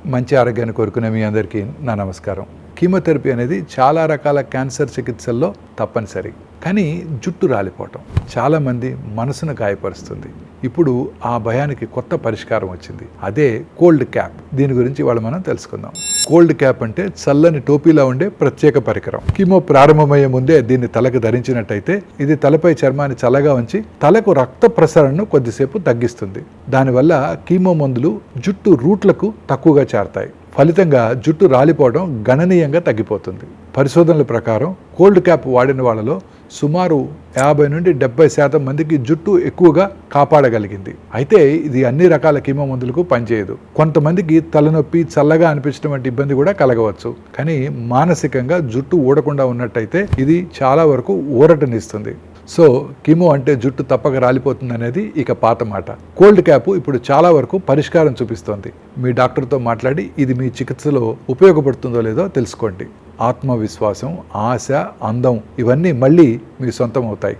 మంచి ఆరోగ్యాన్ని కోరుకునే మీ అందరికీ నా నమస్కారం. కీమోథెరపీ అనేది చాలా రకాల క్యాన్సర్ చికిత్సల్లో తప్పనిసరి. కానీ జుట్టు రాలిపోవటం చాలామంది మనసును గాయపరుస్తుంది. ఇప్పుడు ఆ భయానికి కొత్త పరిష్కారం వచ్చింది. అదే కోల్డ్ క్యాప్. దీని గురించి ఇవాళ మనం తెలుసుకుందాం. కోల్డ్ క్యాప్ అంటే చల్లని టోపీలా ఉండే ప్రత్యేక పరికరం. కీమో ప్రారంభమయ్యే ముందే దీన్ని తలకు ధరించినట్టయితే ఇది తలపై చర్మాన్ని చల్లగా ఉంచి తలకు రక్త ప్రసరణను కొద్దిసేపు తగ్గిస్తుంది. దానివల్ల కీమో మందులు జుట్టు రూట్లకు తక్కువగా చేరతాయి. ఫలితంగా జుట్టు రాలిపోవడం గణనీయంగా తగ్గిపోతుంది. పరిశోధనల ప్రకారం కోల్డ్ క్యాప్ వాడిన వాళ్ళలో సుమారు 50 నుండి 70% మందికి జుట్టు ఎక్కువగా కాపాడగలిగింది. అయితే ఇది అన్ని రకాల కీమో మందులకు పనిచేయదు. కొంతమందికి తలనొప్పి, చల్లగా అనిపించడం వంటి ఇబ్బంది కూడా కలగవచ్చు. కానీ మానసికంగా జుట్టు ఊడకుండా ఉన్నట్టయితే ఇది చాలా వరకు ఊరటనిస్తుంది. సో కీమో అంటే జుట్టు తప్పక రాలిపోతుంది అనేది ఇక పాత మాట. కోల్డ్ క్యాప్ ఇప్పుడు చాలా వరకు పరిష్కారం చూపిస్తోంది. మీ డాక్టర్తో మాట్లాడి ఇది మీ చికిత్సలో ఉపయోగపడుతుందో లేదో తెలుసుకోండి. ఆత్మవిశ్వాసం, ఆశ, అందం ఇవన్నీ మళ్ళీ మీ సొంతం అవుతాయి.